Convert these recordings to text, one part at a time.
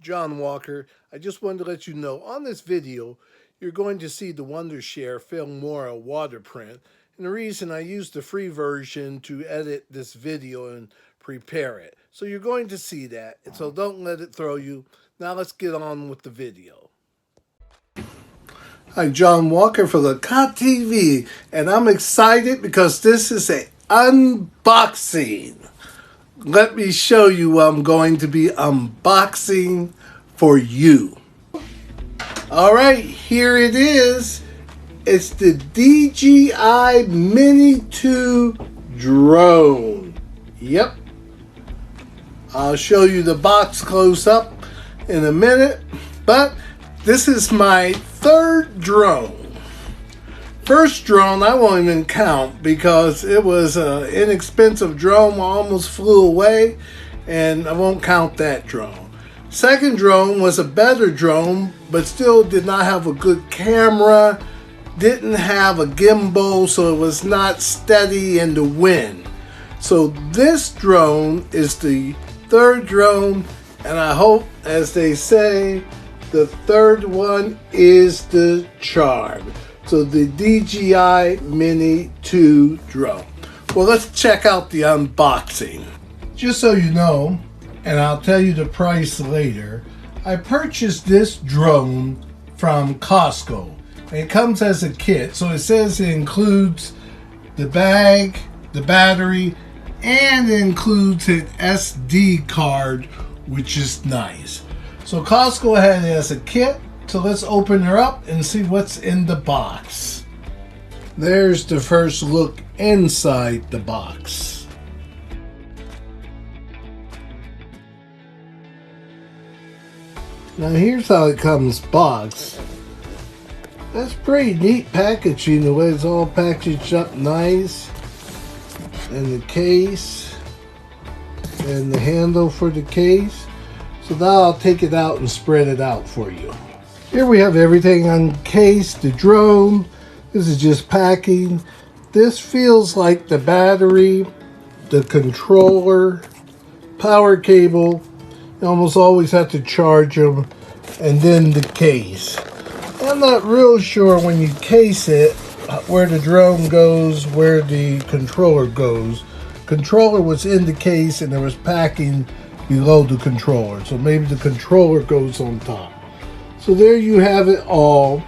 John Walker. I just wanted to let you know on this video, you're going to see the Wondershare Filmora water print. And the reason I used the free version to edit this video and prepare it. So you're going to see that. And so don't let it throw you. Now let's get on with the video. Hi, John Walker for the Cot TV. And I'm excited because this is an unboxing. Let me show you what I'm going to be unboxing for you. All right, here it is. It's the DJI Mini 2 drone. Yep. I'll show you the box close up in a minute, but this is my third drone. First drone I won't even count because it was an inexpensive drone. I almost flew away, and I won't count that drone. Second drone was a better drone, but still did not have a good camera, didn't have a gimbal, so it was not steady in the wind. So this drone is the third drone, and I hope, as they say, the third one is the charm. So the DJI Mini 2 drone. Well, let's check out the unboxing. Just so you know, and I'll tell you the price later, I purchased this drone from Costco. It comes as a kit, so it says it includes the bag, the battery, and it includes an SD card, which is nice. So Costco had it as a kit. So let's open her up and see what's in the box. There's the first look inside the box. Now here's how it comes boxed. That's pretty neat packaging, the way it's all packaged up nice. And the case. And the handle for the case. So now I'll take it out and spread it out for you. Here we have everything uncased, the drone. This is just packing. This feels like the battery, the controller, power cable. You almost always have to charge them. And then the case. I'm not real sure when you case it where the drone goes, where the controller goes. Controller was in the case and there was packing below the controller. So maybe the controller goes on top. So there you have it all.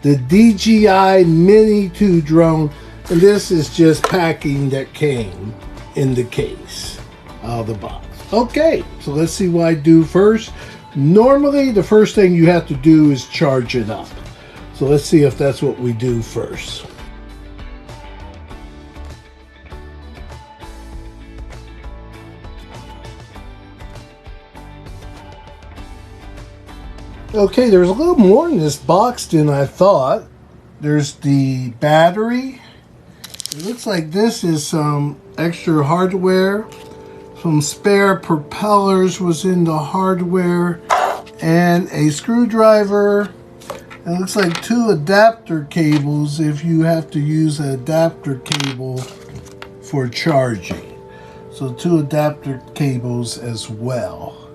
The DJI Mini 2 drone. And this is just packing that came in the case out of the box. Okay, so let's see what I do first. Normally, the first thing you have to do is charge it up. So let's see if that's what we do first. Okay, there's a little more in this box than I thought. There's the battery. It looks like this is some extra hardware. Some spare propellers was in the hardware. And a screwdriver. It looks like 2 adapter cables if you have to use an adapter cable for charging. So 2 adapter cables as well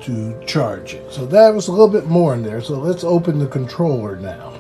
to charge it. So that was a little bit more in there. So let's open the controller now.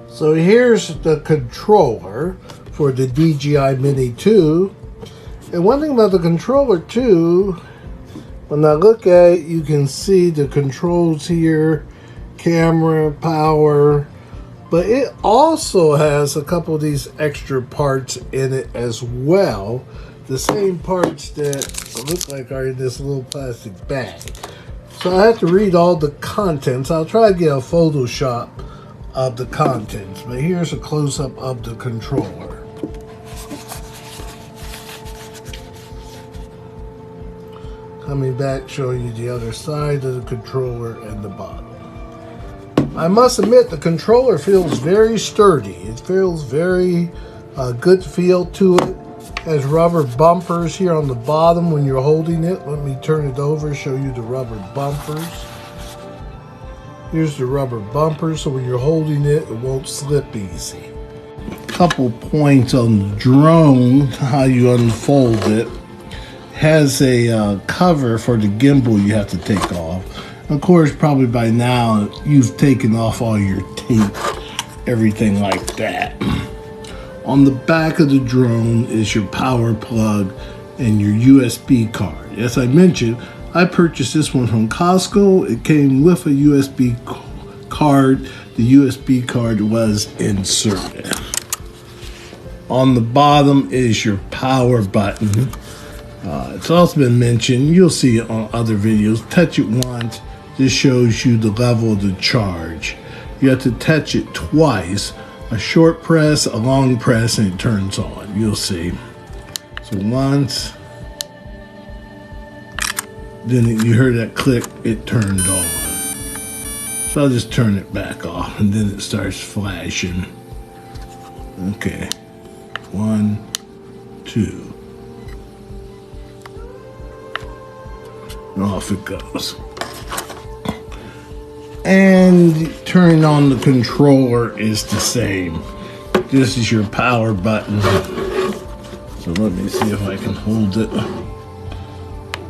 So here's the controller for the DJI Mini 2. And one thing about the controller too, when I look at it, you can see the controls here, camera, power, but it also has a couple of these extra parts in it as well. The same parts that look like are in this little plastic bag. So I have to read all the contents. I'll try to get a Photoshop of the contents, but here's a close-up of the controller. Coming back, showing you the other side of the controller and the bottom. I must admit, the controller feels very sturdy. It feels very good feel to it. Has rubber bumpers here on the bottom when you're holding it. Let me turn it over, show you the rubber bumpers. Here's the rubber bumpers, so when you're holding it, it won't slip easy. Couple points on the drone, how you unfold it. has a cover for the gimbal you have to take off. Of course, probably by now you've taken off all your tape, everything like that. On the back of the drone is your power plug and your USB card. As I mentioned, I purchased this one from Costco. It came with a USB card. The USB card was inserted. On the bottom is your power button. It's also been mentioned, you'll see it on other videos. Touch it once, this shows you the level of the charge. You have to touch it twice, a short press, a long press, and it turns on. You'll see. So once, then you heard that click, it turned on. So I'll just turn it back off, and then it starts flashing. Okay, 1, 2. Off it goes. And turning on the controller is the same. This is your power button. So let me see if I can hold it.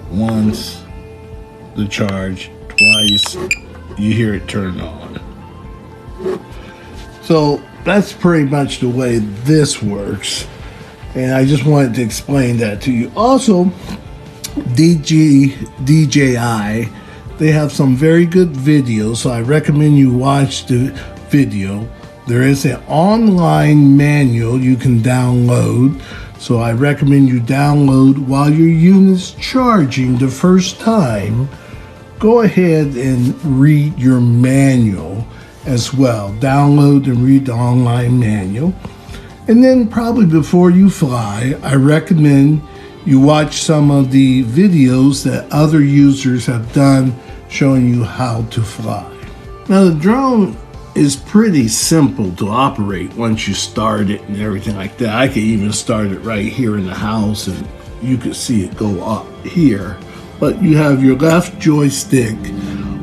Once, the charge, twice, you hear it turn on. So that's pretty much the way this works. And I just wanted to explain that to you. Also, DJI, they have some very good videos, so I recommend you watch the video. There is an online manual you can download, so I recommend you download while your unit's charging the first time. Go ahead and read your manual as well. Download and read the online manual. And then probably before you fly, I recommend you watch some of the videos that other users have done showing you how to fly. Now the drone is pretty simple to operate once you start it and everything like that. I could even start it right here in the house and you could see it go up here. But you have your left joystick.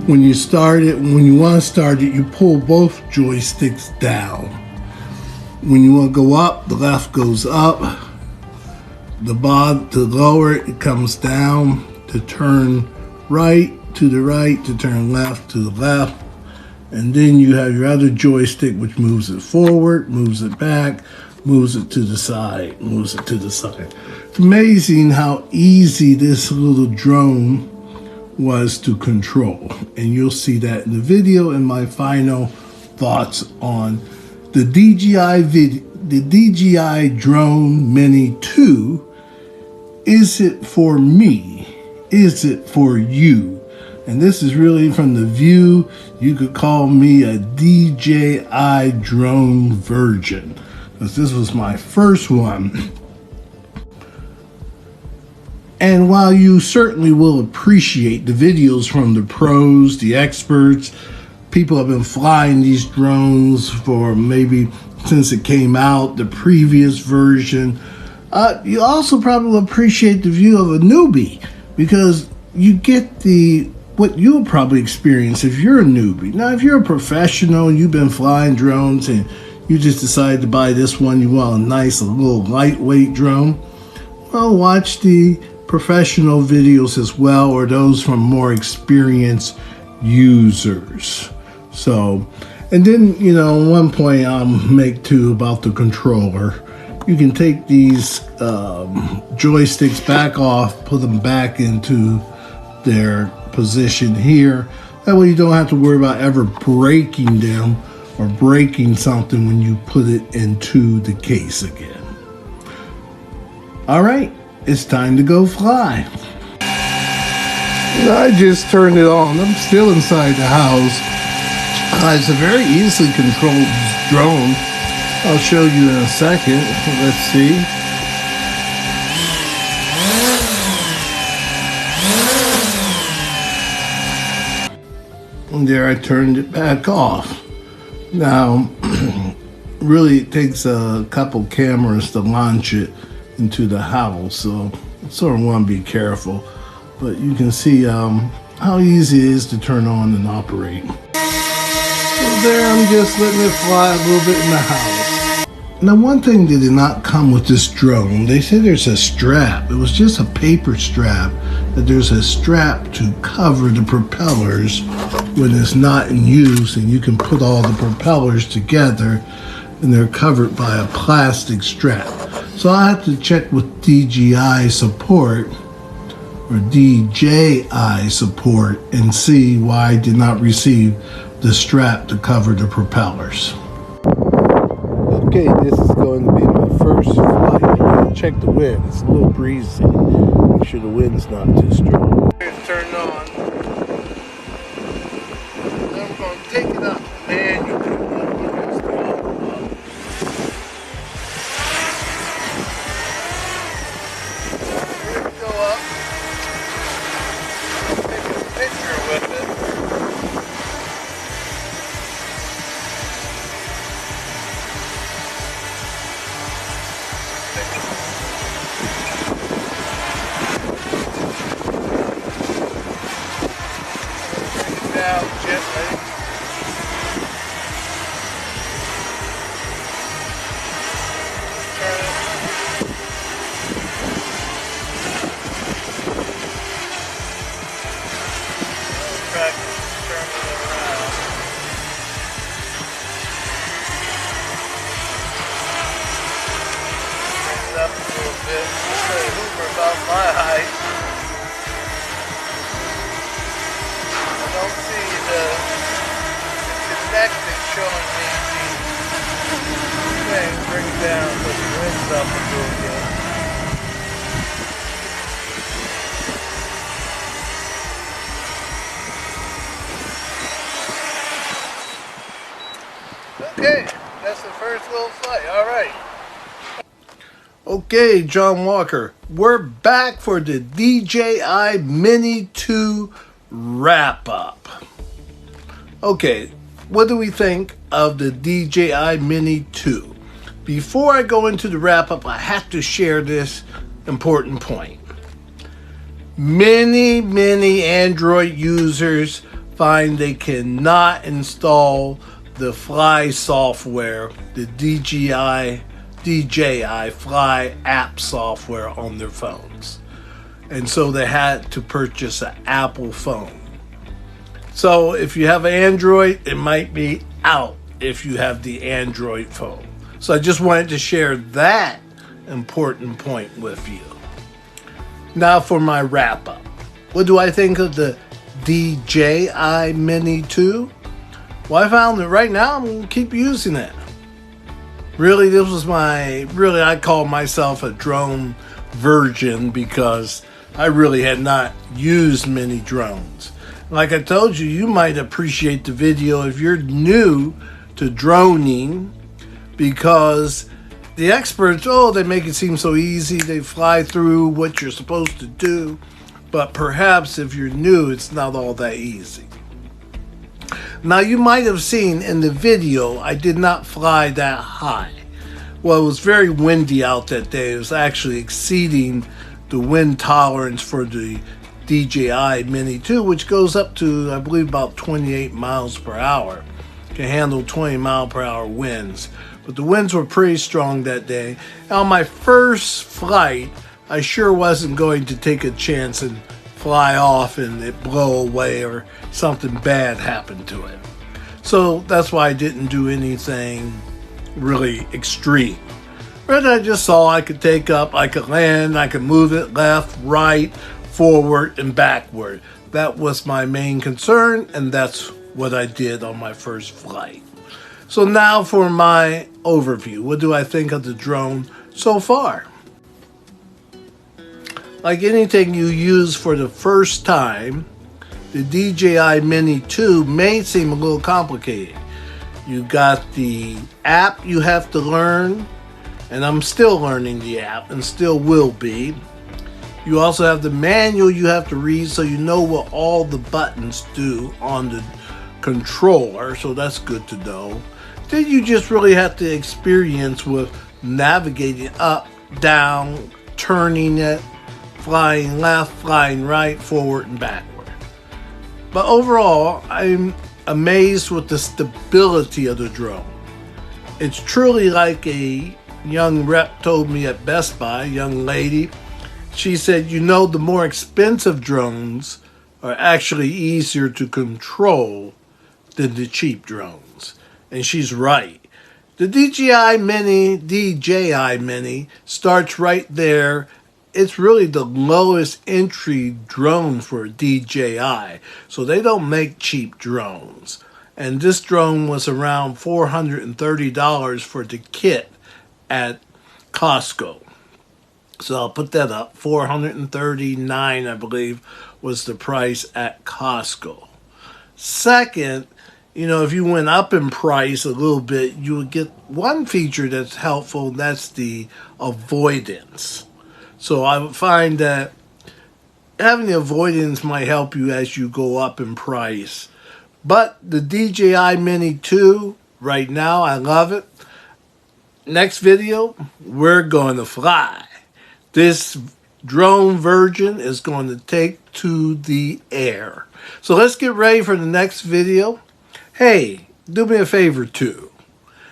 When you start it, when you want to start it, you pull both joysticks down. When you want to go up, the left goes up. The bottom to lower it comes down. To turn right, to the right, to turn left, to the left. And then you have your other joystick which moves it forward, moves it back, moves it to the side, moves it to the side. It's amazing how easy this little drone was to control. And you'll see that in the video and my final thoughts on the DJI Drone Mini 2. Is it for me? Is it for you? And this is really from the view, you could call me a DJI drone virgin, because this was my first one. And while you certainly will appreciate the videos from the pros, the experts, people have been flying these drones for maybe since it came out, the previous version, you also probably will appreciate the view of a newbie, because you get what you'll probably experience if you're a newbie. Now, if you're a professional and you've been flying drones and you just decided to buy this one, you want a nice little lightweight drone, well, watch the professional videos as well, or those from more experienced users. So, and then, one point I'll make too about the controller. You can take these joysticks back off, put them back into their position here. That way you don't have to worry about ever breaking them or breaking something when you put it into the case again. All right, it's time to go fly. I just turned it on. I'm still inside the house. It's a very easily controlled drone. I'll show you in a second. Let's see. And there I turned it back off. Now, really it takes a couple cameras to launch it into the house, so I sort of want to be careful. But you can see how easy it is to turn on and operate. So there, I'm just letting it fly a little bit in the house. Now, one thing that did not come with this drone, they say there's a strap. It was just a paper strap, that there's a strap to cover the propellers when it's not in use, and you can put all the propellers together and they're covered by a plastic strap. So I have to check with DJI support or DJI support and see why I did not receive the strap to cover the propellers. Okay, this is going to be my first flight. I'm going to check the wind. It's a little breezy. Make sure the wind's not too strong. It's turned on. Then we're going to take it up manually. Here we go up. Take a picture with it. Down gently. Turn it. Practice turning it around. Bring it up a little bit. Just a hoover about my height. I don't see the connecting showing me the thing. Bring it down, put the wind's up a little bit. Okay, that's the first little flight. All right. Okay, John Walker, we're back for the DJI Mini 2 wrap-up. Okay, what do we think of the DJI Mini 2? Before I go into the wrap-up, I have to share this important point. Many Android users find they cannot install the Fly software, the DJI Fly app software on their phones. And so they had to purchase an Apple phone. So if you have Android, it might be out if you have the Android phone. So I just wanted to share that important point with you. Now for my wrap up. What do I think of the DJI Mini 2? Well, I found that right now I'm going to keep using it. Really, this was I call myself a drone virgin because I really had not used many drones. Like I told you, you might appreciate the video if you're new to droning, because the experts, they make it seem so easy. They fly through what you're supposed to do. But perhaps if you're new, it's not all that easy. Now, you might have seen in the video, I did not fly that high. Well, it was very windy out that day. It was actually exceeding the wind tolerance for the DJI Mini 2, which goes up to, I believe, about 28 miles per hour. Can handle 20 mile per hour winds. But the winds were pretty strong that day. On my first flight, I sure wasn't going to take a chance and fly off and it blow away or something bad happened to it. So that's why I didn't do anything really extreme. But I just saw I could take up, I could land, I could move it left, right, forward, and backward. That was my main concern, and that's what I did on my first flight. So now for my overview. What do I think of the drone so far? Like anything you use for the first time, the DJI Mini 2 may seem a little complicated. You got the app you have to learn, and I'm still learning the app and still will be. You also have the manual you have to read so you know what all the buttons do on the controller, so that's good to know. Then you just really have to experience with navigating up, down, turning it, flying left, flying right, forward, and backward. But overall, I'm amazed with the stability of the drone. It's truly like a young rep told me at Best Buy, young lady. She said, you know, the more expensive drones are actually easier to control than the cheap drones. And she's right. The DJI Mini starts right there. It's really the lowest entry drone for DJI. So they don't make cheap drones. And this drone was around $430 for the kit at Costco. So I'll put that up. $439, I believe, was the price at Costco. Second, you know, if you went up in price a little bit, you would get one feature that's helpful, and that's the avoidance. So I would find that having the avoidance might help you as you go up in price. But the DJI Mini 2, right now, I love it. Next video, we're going to fly. This drone version is going to take to the air. So let's get ready for the next video. Hey, do me a favor too.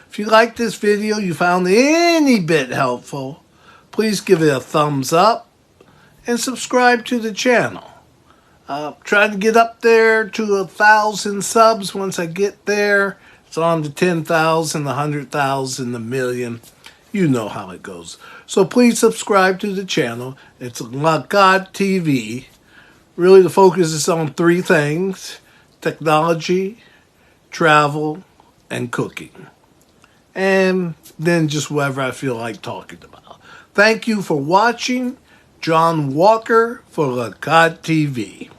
If you like this video, you found it any bit helpful, please give it a thumbs up and subscribe to the channel. Trying to get up there to 1,000 subs. Once I get there, it's on to 10,000, 100,000, a million. You know how it goes. So please subscribe to the channel. It's La God TV. Really the focus is on three things: technology, travel, and cooking. And then just whatever I feel like talking about. Thank you for watching. John Walker for La God TV.